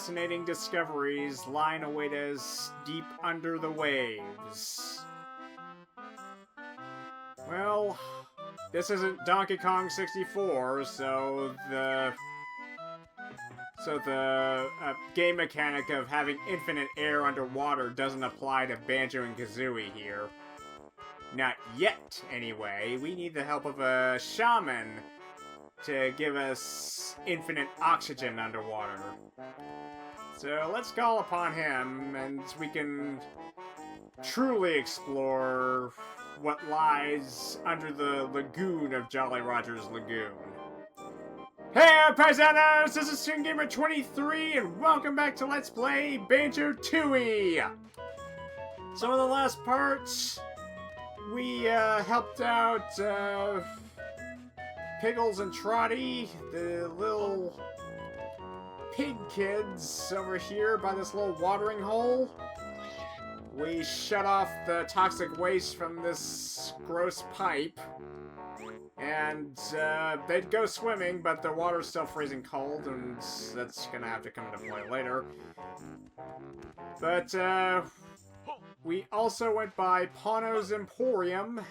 fascinating discoveries lying await us deep under the waves. Well, this isn't Donkey Kong 64, so the game mechanic of having infinite air underwater doesn't apply to Banjo and Kazooie here. Not yet, anyway. We need the help of a shaman to give us infinite oxygen underwater. So let's call upon him, and we can truly explore what lies under the lagoon of Jolly Roger's Lagoon. Hey, Paisanos! This is StoonGamer23, and welcome back to Let's Play Banjo Tooie! So in the last part, we helped out Piggles and Trotty, the little pig kids over here by this little watering hole. We shut off the toxic waste from this gross pipe. And they'd go swimming, but the water's still freezing cold, and that's gonna have to come into play later. But we also went by Pano's Emporium,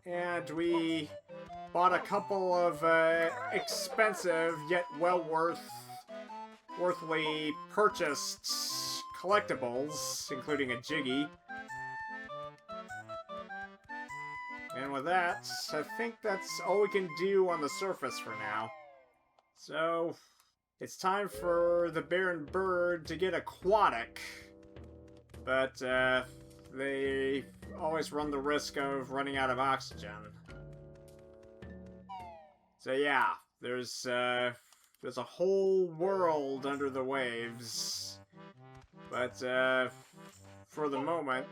and we bought a couple of expensive yet worthily purchased collectibles, including a Jiggy. And with that, I think that's all we can do on the surface for now. So, it's time for the bear and bird to get aquatic. But, they always run the risk of running out of oxygen. So yeah, there's a whole world under the waves. But, for the moment...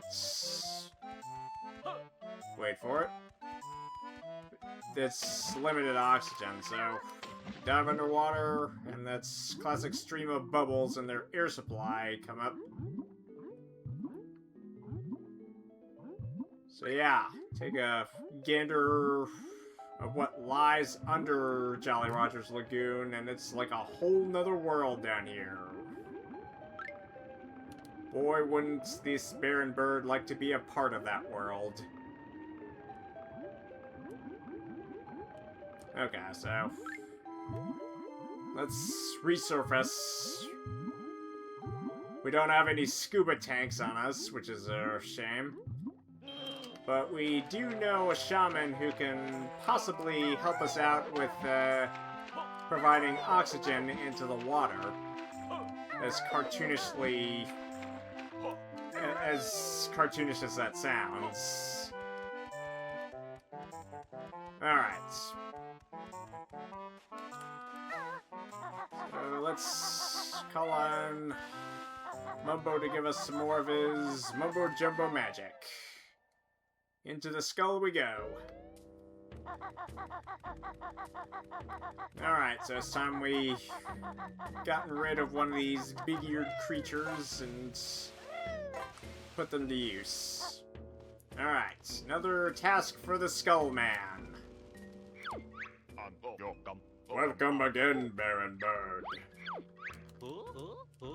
Wait for it. It's limited oxygen, so dive underwater, and that's classic stream of bubbles and their air supply come up. So yeah, take a gander of what lies under Jolly Roger's Lagoon, and it's like a whole nother world down here. Boy, wouldn't this bear and bird like to be a part of that world. Okay, so let's resurface. We don't have any scuba tanks on us, which is a shame. But we do know a shaman who can possibly help us out with providing oxygen into the water. As cartoonish as that sounds. Alright. So let's call on Mumbo to give us some more of his Mumbo Jumbo magic. Into the skull we go. Alright, so it's time we gotten rid of one of these big-eared creatures and put them to use. Alright, another task for the Skull Man. Welcome again, Bear and Bird.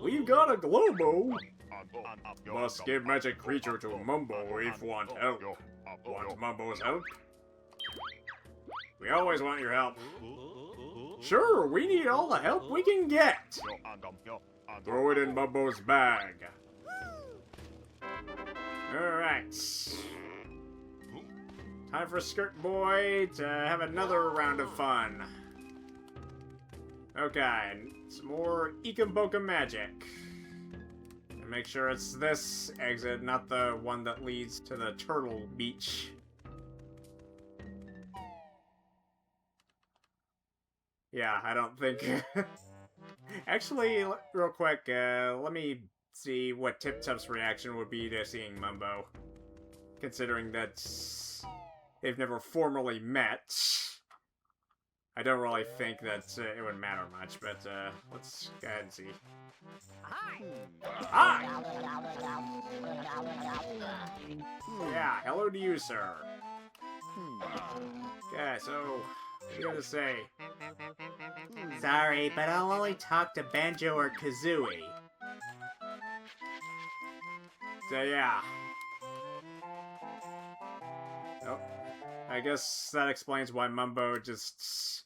We've got a Globo. Must give magic creature to Mumbo if want help. Want Mumbo's help? We always want your help. Sure, we need all the help we can get. Throw it in Mumbo's bag. Alright. Time for Skirt Boy to have another round of fun. Okay, some more Eekum Bokum magic. And make sure it's this exit, not the one that leads to the Turtle Beach. Yeah, I don't think... Actually, real quick, let me see what Tip Tup's reaction would be to seeing Mumbo. Considering that they've never formally met. I don't really think that it would matter much, but let's go ahead and see. Hi! Hi! Yeah, hello to you, sir. Okay, so, what are you gonna say? Sorry, but I'll only talk to Banjo or Kazooie. So yeah. Oh, I guess that explains why Mumbo just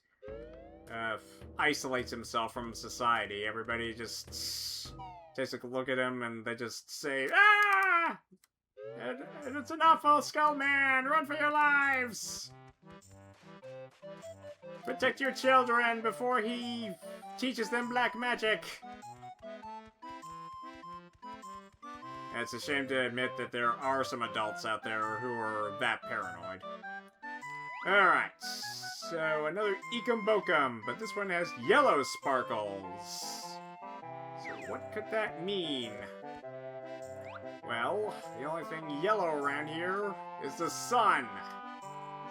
isolates himself from society. Everybody just takes a look at him and they just say, "Ah! It's an awful skull man! Run for your lives! Protect your children before he teaches them black magic!" And it's a shame to admit that there are some adults out there who are that paranoid. Alright, so another Ekum Bokum, but this one has yellow sparkles. So what could that mean? Well, the only thing yellow around here is the sun.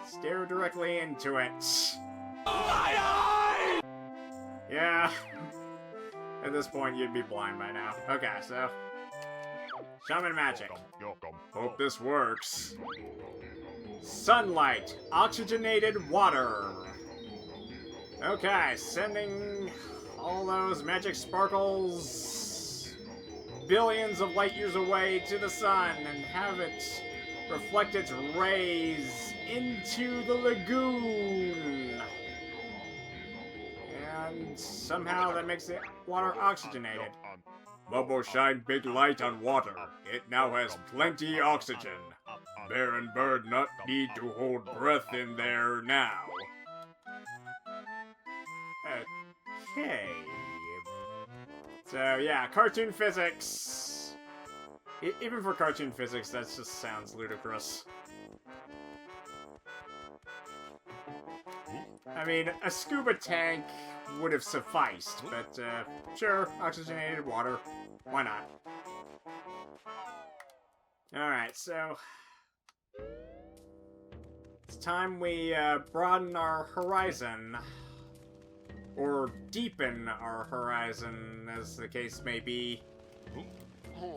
Stare directly into it. My eye! Yeah. At this point, you'd be blind by now. Okay, so shaman magic. Hope this works. Sunlight. Oxygenated water. Okay, sending all those magic sparkles billions of light years away to the sun and have it reflect its rays into the lagoon. And somehow that makes the water oxygenated. Mumbo shine big light on water. It now has plenty oxygen. Bear and bird not need to hold breath in there now. Okay. So yeah, cartoon physics. Even for cartoon physics, that just sounds ludicrous. I mean, a scuba tank would have sufficed, but sure, oxygenated water. Why not? Alright, so it's time we broaden our horizon. Or deepen our horizon, as the case may be,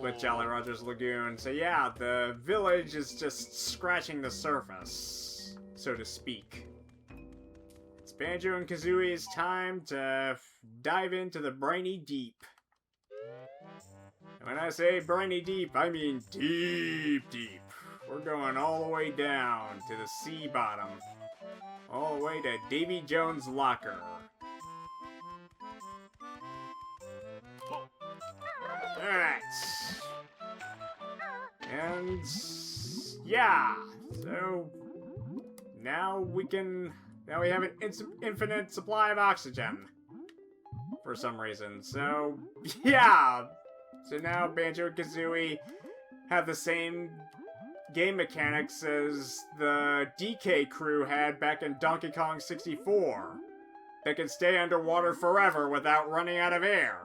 with Jolly Roger's Lagoon. So yeah, the village is just scratching the surface, so to speak. It's Banjo and Kazooie's time to dive into the briny deep. And when I say briny deep, I mean deep, deep. We're going all the way down to the sea bottom. All the way to Davy Jones' locker. Alright. And yeah, so now we have an infinite supply of oxygen for some reason. So yeah, so now Banjo and Kazooie have the same game mechanics as the DK crew had back in Donkey Kong 64. They can stay underwater forever without running out of air.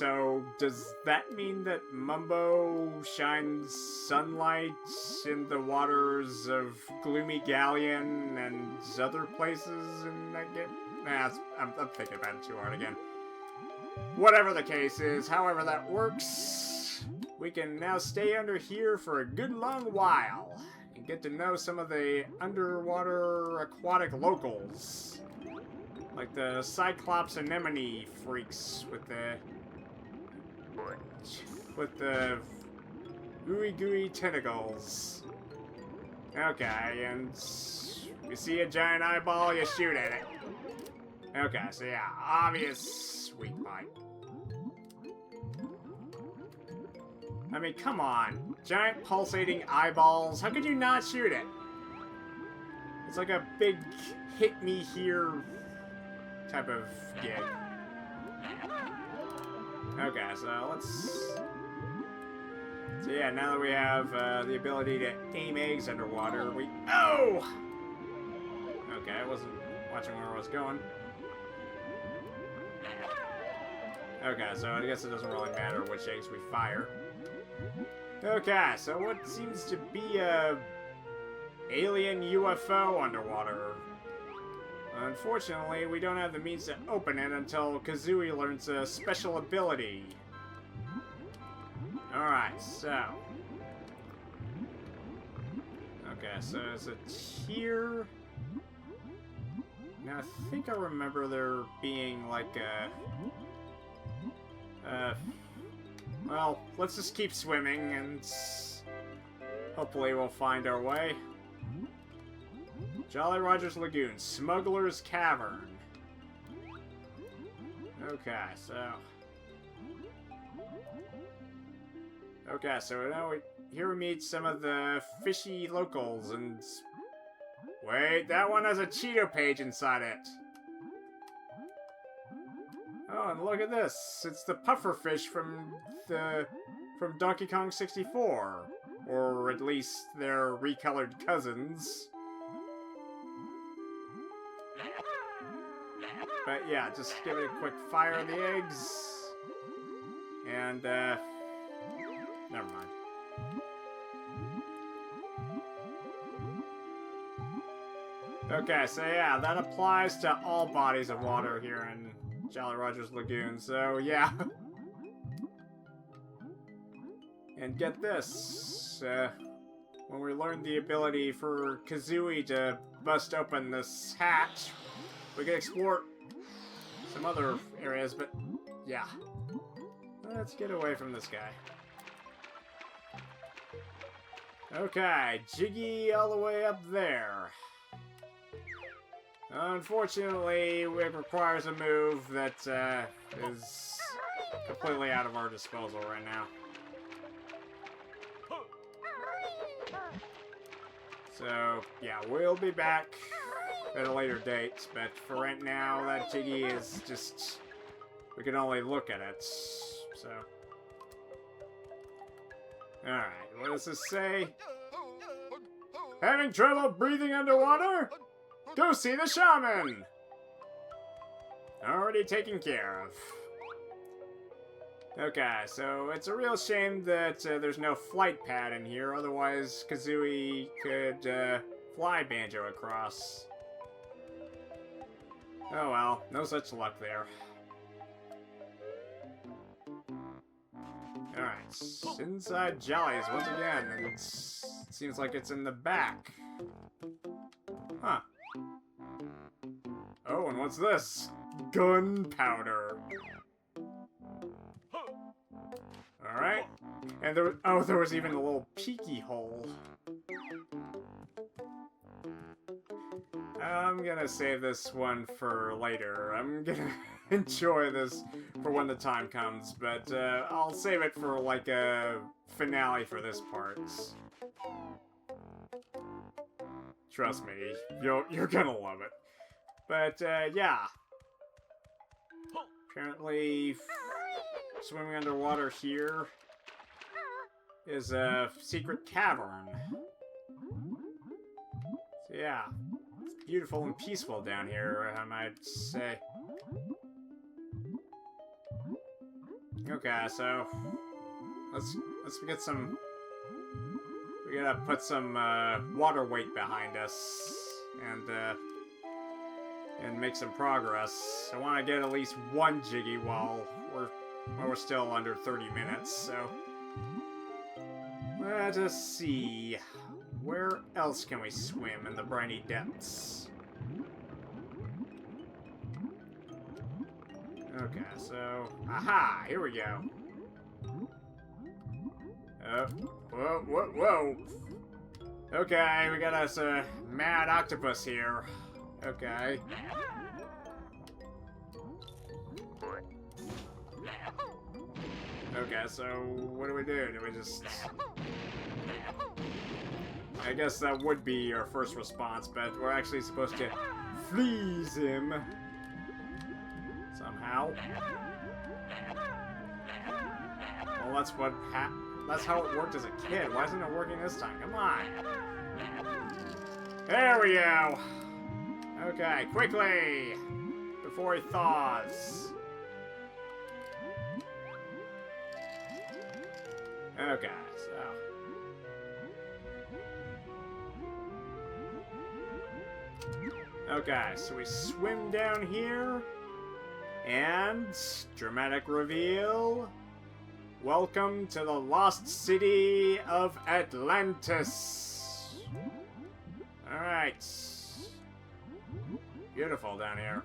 So, does that mean that Mumbo shines sunlight in the waters of Gloomy Galleon and other places in that game? Nah, I'm thinking about it too hard again. Whatever the case is, however that works, we can now stay under here for a good long while and get to know some of the underwater aquatic locals. Like the Cyclops anemone freaks with the ooey gooey tentacles. Okay, and you see a giant eyeball, you shoot at it. Okay, so yeah, obvious sweet bite. I mean, come on. Giant pulsating eyeballs, how could you not shoot it? It's like a big hit me here type of gig. Okay, so so yeah, now that we have the ability to aim eggs underwater, Oh! Okay, I wasn't watching where I was going. Okay, so I guess it doesn't really matter which eggs we fire. Okay, so what seems to be a alien UFO underwater? Unfortunately, we don't have the means to open it until Kazooie learns a special ability. Alright, so... Okay, so is it here? Now, I think I remember there being, like, a Well, let's just keep swimming and hopefully we'll find our way. Jolly Roger's Lagoon, Smuggler's Cavern. Okay, so... now here we meet some of the fishy locals and... Wait, that one has a Cheeto page inside it! Oh, and look at this! It's the pufferfish from Donkey Kong 64. Or at least their recolored cousins. But yeah, just give it a quick fire of the eggs. And, never mind. Okay, so yeah, that applies to all bodies of water here in Jolly Roger's Lagoon, so yeah. And get this, when we learned the ability for Kazooie to bust open this hatch, we can explore some other areas, but yeah. Let's get away from this guy. Okay, Jiggy all the way up there. Unfortunately, it requires a move that is completely out of our disposal right now. So, yeah, we'll be back at a later date, but for right now, that Jiggy is just... we can only look at it, so... Alright, what does this say? Having trouble breathing underwater? Go see the shaman! Already taken care of. Okay, so it's a real shame that there's no flight pad in here, otherwise Kazooie could fly Banjo across. Oh well, no such luck there. Alright, inside Jolly's once again, and it seems like it's in the back. Huh. Oh, and what's this? Gunpowder. Alright. And there was even a little peeky hole. I'm gonna save this one for later. I'm gonna enjoy this for when the time comes, but I'll save it for like a finale for this part. Trust me, you're gonna love it. But yeah. Apparently, swimming underwater here is a secret cavern. So yeah, it's beautiful and peaceful down here, I might say. Okay, so let's get some. We gotta put some water weight behind us and make some progress. I want to get at least one Jiggy while we're still under 30 minutes. So let us see. Where else can we swim in the briny depths? Okay, so... aha! Here we go. Whoa! Okay, we got us a mad octopus here. Okay. Okay, so what do we do? Do we just... I guess that would be our first response, but we're actually supposed to freeze him. Somehow. Well, that's how it worked as a kid. Why isn't it working this time? Come on. There we go. Okay, quickly! Before he thaws. Okay, so... okay, so we swim down here. And... dramatic reveal. Welcome to the lost city of Atlantis. Alright. Beautiful down here.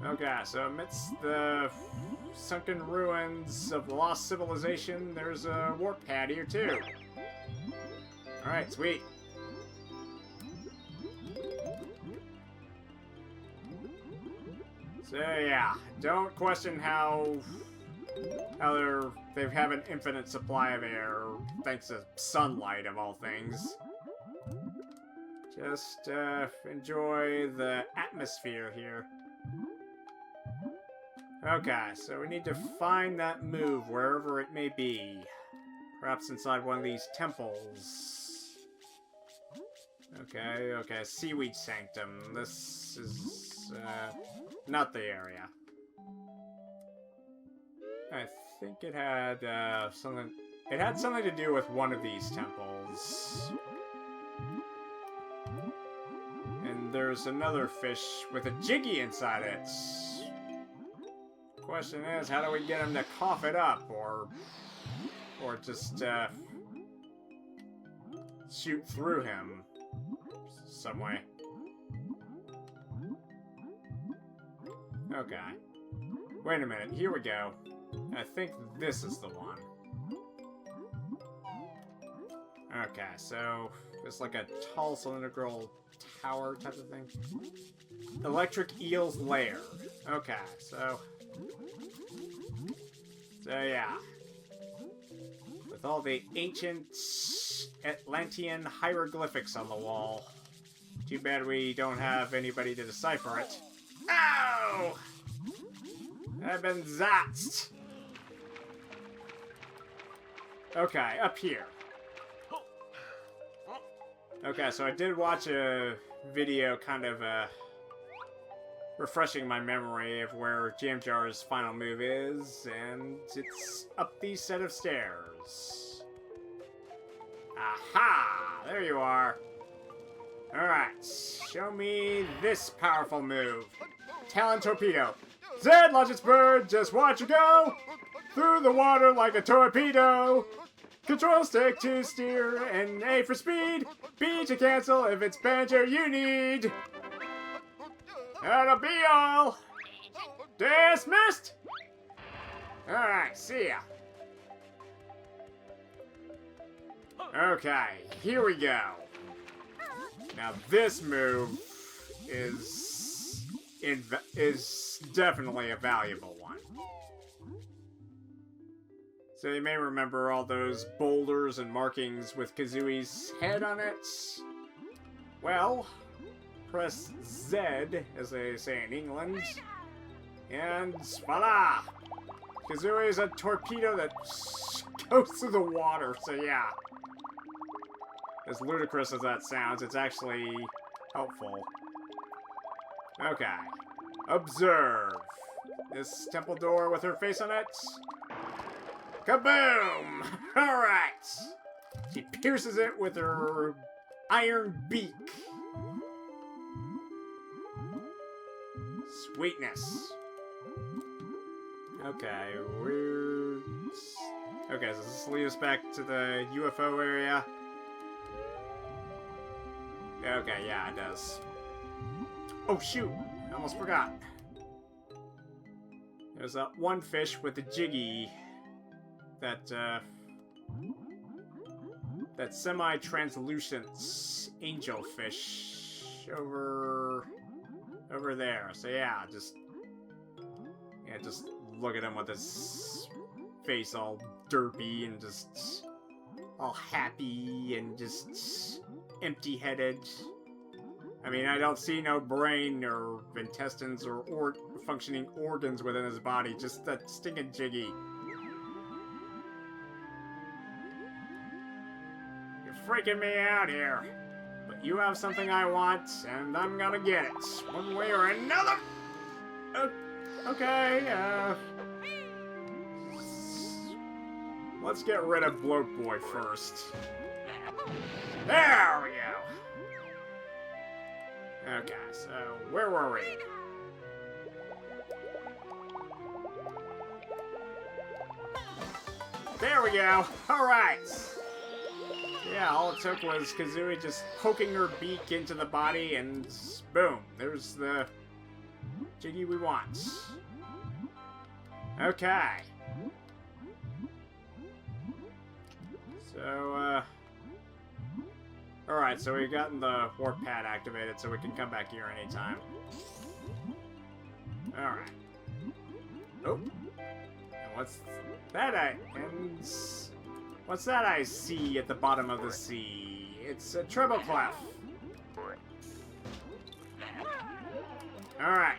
Okay, so amidst the sunken ruins of the lost civilization, there's a warp pad here too. Alright, sweet. So yeah, don't question how they have an infinite supply of air, thanks to sunlight of all things. Just enjoy the atmosphere here. Okay, so we need to find that move wherever it may be. Perhaps inside one of these temples. Okay, Seaweed Sanctum. This is not the area. I think it had something. It had something to do with one of these temples. And there's another fish with a jiggy inside it. Question is, how do we get him to cough it up, or just shoot through him some way? Okay. Wait a minute. Here we go. I think this is the one. Okay, so it's like a tall cylindrical tower type of thing. Electric Eel's Lair. Okay, so yeah. With all the ancient Atlantean hieroglyphics on the wall. Too bad we don't have anybody to decipher it. Ow! I've been zatzed. Okay, up here. Okay, so I did watch a video kind of refreshing my memory of where Jam Jar's final move is, and it's up these set of stairs. Aha! There you are. Alright, show me this powerful move. Talon Torpedo. Zed, launch its bird, just watch it go! Through the water like a torpedo! Control stick to steer, and A for speed, B to cancel if it's Banjo you need! That'll be all! Dismissed! Alright, see ya. Okay, here we go. Now this move is definitely a valuable one. So you may remember all those boulders and markings with Kazooie's head on it. Well, press Z, as they say in England, and voila! Kazooie is a torpedo that goes through the water, so yeah. As ludicrous as that sounds, it's actually helpful. Okay. Observe. This temple door with her face on it. Kaboom! Alright! She pierces it with her iron beak. Sweetness. Okay, okay, so this leads us back to the UFO area. Okay, yeah, it does. Oh, shoot! I almost forgot. There's that one fish with the jiggy. That semi-translucent angelfish over there. So yeah, just look at him with his face all derpy and just all happy and just empty-headed. I mean, I don't see no brain or intestines or functioning organs within his body, just that stinking jiggy. You're freaking me out here. But you have something I want, and I'm gonna get it. One way or another! Okay, let's get rid of Bloat Boy first. There we go! Okay, so where were we? There we go! Alright! Yeah, all it took was Kazooie just poking her beak into the body and boom, there's the Jiggy we want. Okay. So, alright, so we've gotten the warp pad activated, so we can come back here anytime. Alright. Oh. And what's that what's that I see at the bottom of the sea? It's a treble clef. Alright.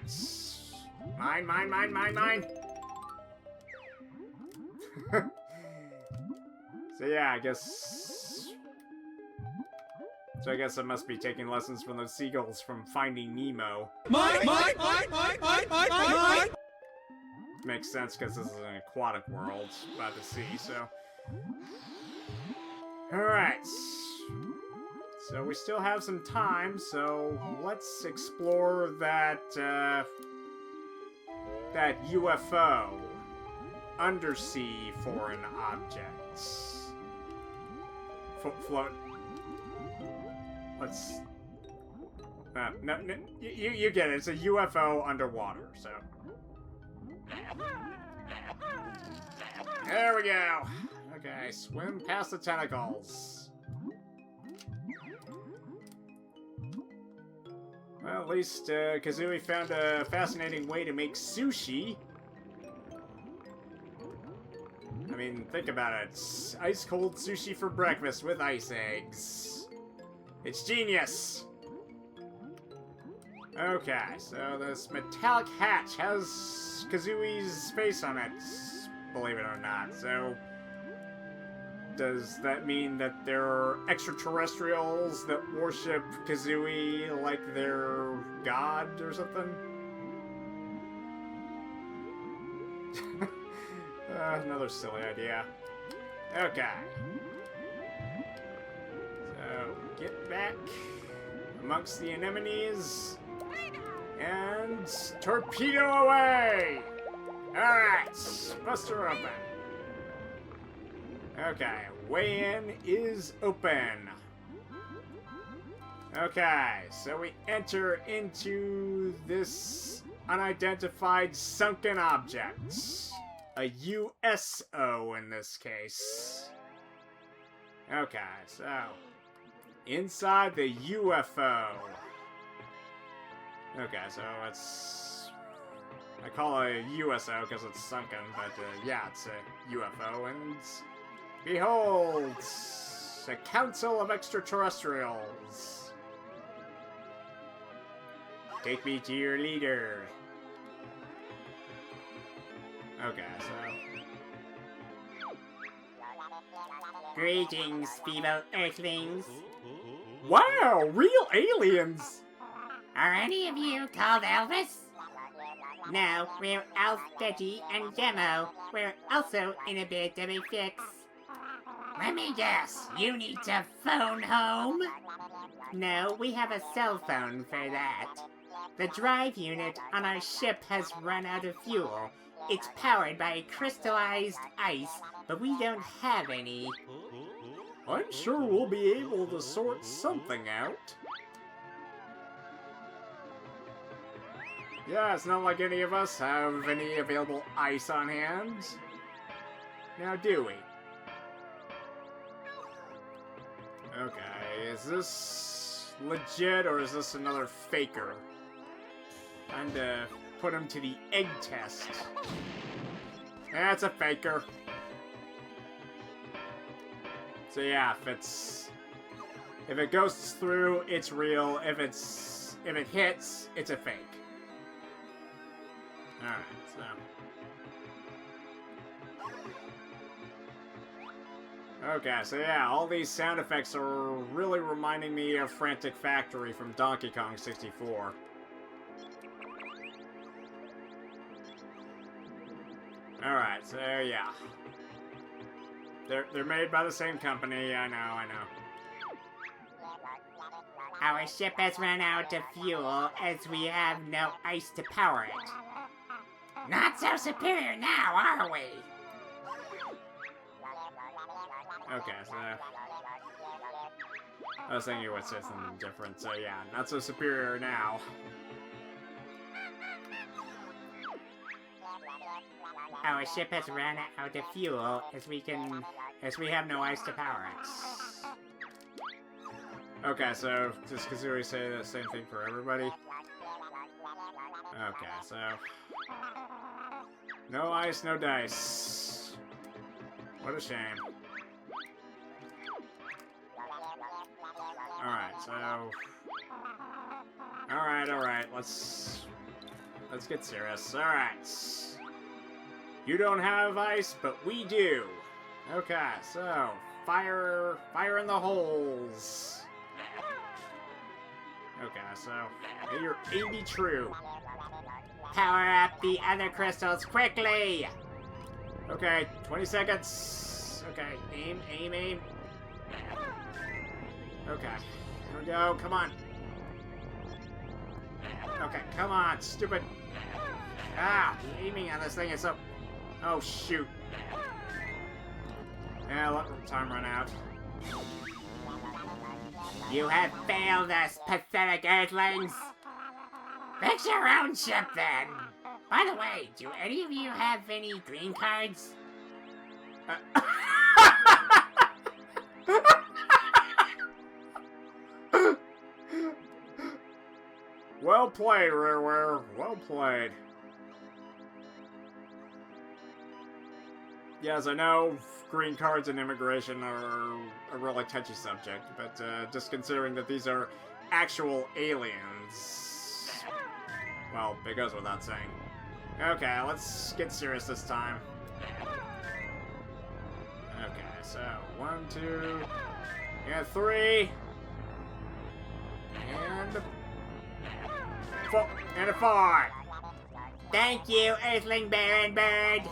Mine, mine, mine, mine, mine. So yeah, I guess I must be taking lessons from those seagulls from Finding Nemo. Mine! Makes sense because this is an aquatic world by the sea, so. Alright. So we still have some time, so let's explore that UFO. Undersea foreign objects. Float. Let's. No, you get it. It's a UFO underwater, so. There we go. Okay, swim past the tentacles. Well, at least Kazooie found a fascinating way to make sushi. I mean, think about it. Ice-cold sushi for breakfast with ice eggs. It's genius! Okay, so this metallic hatch has Kazooie's face on it, believe it or not. So, does that mean that there are extraterrestrials that worship Kazooie like their god or something? Another silly idea. Okay. So, get back amongst the anemones and torpedo away! Alright, bust her open. Okay, way in is open. Okay, so we enter into this unidentified sunken object. A USO in this case. Okay, so inside the UFO. Okay, so it's... I call it a USO because it's sunken, but yeah, it's a UFO, and behold, a council of extraterrestrials. Take me to your leader. Okay, so... Greetings, feeble earthlings. Wow, real aliens! Are any of you called Elvis? No, we're Alf, Betty, and Demo. We're also in a bit of a fix. Let me guess, you need to phone home? No, we have a cell phone for that. The drive unit on our ship has run out of fuel. It's powered by crystallized ice, but we don't have any. I'm sure we'll be able to sort something out. Yeah, it's not like any of us have any available ice on hand. Now, do we? Okay, is this legit or is this another faker? Time to put him to the egg test. That's a faker. So yeah, if it goes through, it's real. If it hits, it's a fake. Alright, so... Okay, so yeah, all these sound effects are really reminding me of Frantic Factory from Donkey Kong 64. Alright, so yeah. They're made by the same company, I know. Our ship has run out of fuel as we have no ice to power it. Not so superior now, are we? Okay, so... I was thinking it would say something different, so yeah, not so superior now. our ship has run out of fuel as we have no ice to power it. Okay, so does Kazooie say the same thing for everybody? Okay, so no ice, no dice. What a shame. Alright, so Alright, let's get serious. Alright. You don't have ice, but we do. Okay, so fire in the holes. Okay, so may your aim be true. Power up the other crystals quickly! Okay, 20 seconds. Okay, aim. Okay, here we go, come on. Okay, come on, stupid. Ah, the aiming on this thing is so... Oh, shoot. Yeah, let time run out. You have failed us, pathetic Earthlings! Fix your own ship, then! By the way, do any of you have any green cards? Well played, Rareware. Well played. Yes, I know green cards and immigration are a really touchy subject, but just considering that these are actual aliens... Well, it goes without saying. Okay, let's get serious this time. Okay, so 1, 2, and 3, and 4, and a 4. Thank you, Earthling Baron Bird.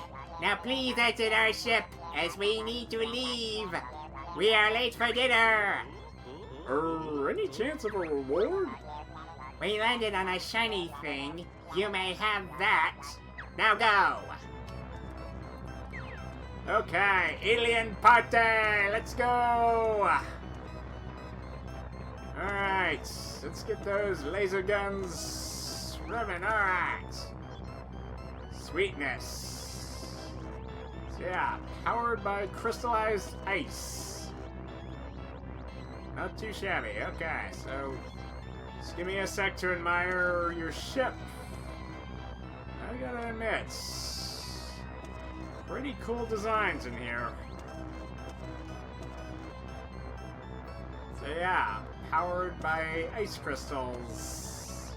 Now please exit our ship, as we need to leave. We are late for dinner. Any chance of a reward? We landed on a shiny thing. You may have that. Now go. Okay, alien party, let's go! Alright, let's get those laser guns revving, alright. Sweetness. So yeah, powered by crystallized ice. Not too shabby, okay, so just give me a sec to admire your ship. I gotta admit, pretty cool designs in here. So yeah, powered by ice crystals.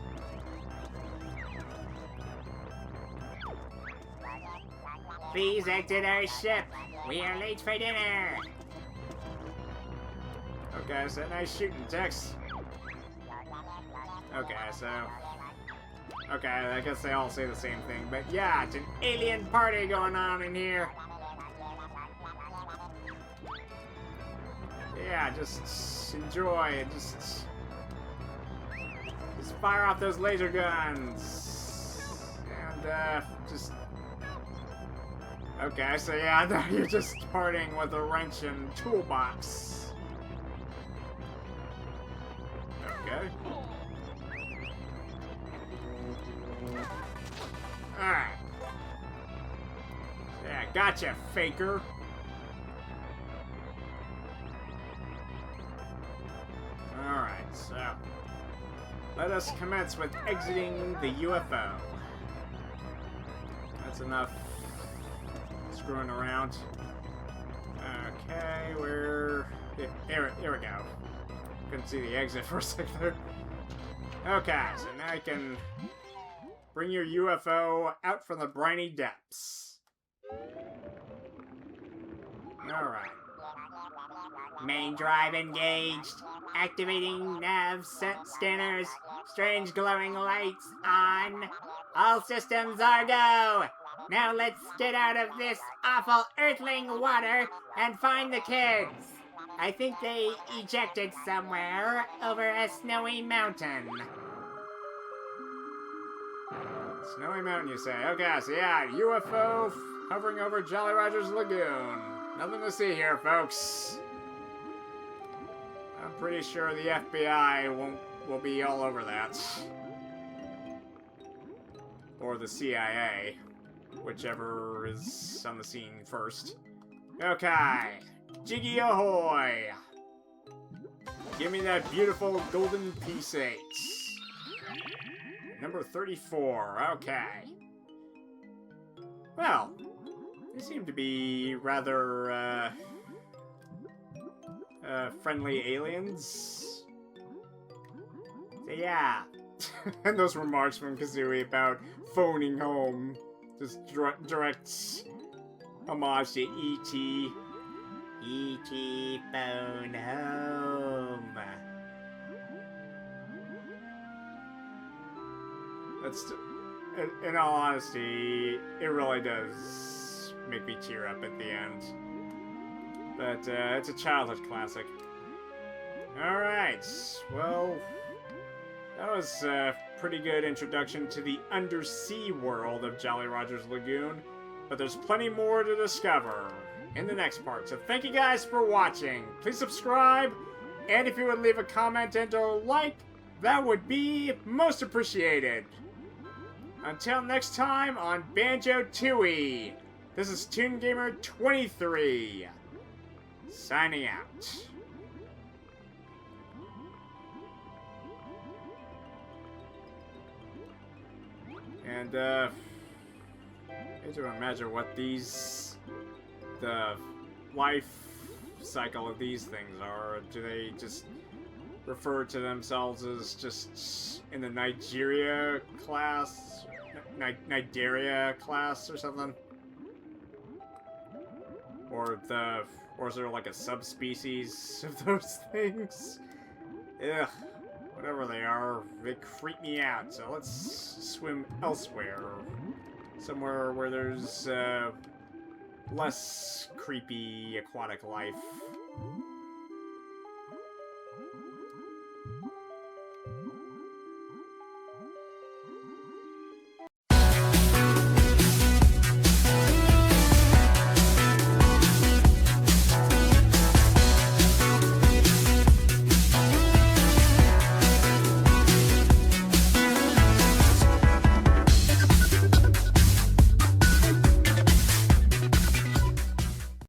Please exit our ship. We are late for dinner. Okay, so nice shooting, Tex. Okay, so... Okay, I guess they all say the same thing, but yeah, it's an alien party going on in here. Yeah, just enjoy it, just fire off those laser guns. And, just... Okay, so yeah, now you're just partying with a wrench and toolbox. Okay. Alright. Yeah, gotcha, faker. Alright, so... Let us commence with exiting the UFO. That's enough screwing around. Okay, we're... Here we go. Couldn't see the exit for a second there. Okay, so now I can... Bring your UFO out from the briny depths. Alright. Main drive engaged. Activating nav scanners. Strange glowing lights on. All systems are go. Now let's get out of this awful earthling water and find the kids. I think they ejected somewhere over a snowy mountain. Snowy Mountain, you say? Okay, so yeah, UFO hovering over Jolly Roger's Lagoon. Nothing to see here, folks. I'm pretty sure the FBI will be all over that. Or the CIA. whichever is on the scene first. Okay, Jiggy ahoy! Give me that beautiful golden P6. Number 34, okay. Well, they seem to be rather, friendly aliens. So yeah. And those remarks from Kazooie about phoning home. Just direct homage to E.T. E.T. phone home. That's, in all honesty, it really does make me tear up at the end. But it's a childhood classic. Alright, well, that was a pretty good introduction to the undersea world of Jolly Roger's Lagoon. But there's plenty more to discover in the next part. So thank you guys for watching. Please subscribe, and if you would leave a comment and a like, that would be most appreciated. Until next time on Banjo Tooie, this is Toon Gamer 23, signing out. And, I need to imagine what the life cycle of these things are. Do they just refer to themselves as just in the Nigeria class? Nigeria class or something? Or is there like a subspecies of those things? Ugh. Whatever they are, they creep me out, so let's swim elsewhere. Somewhere where there's, less creepy aquatic life.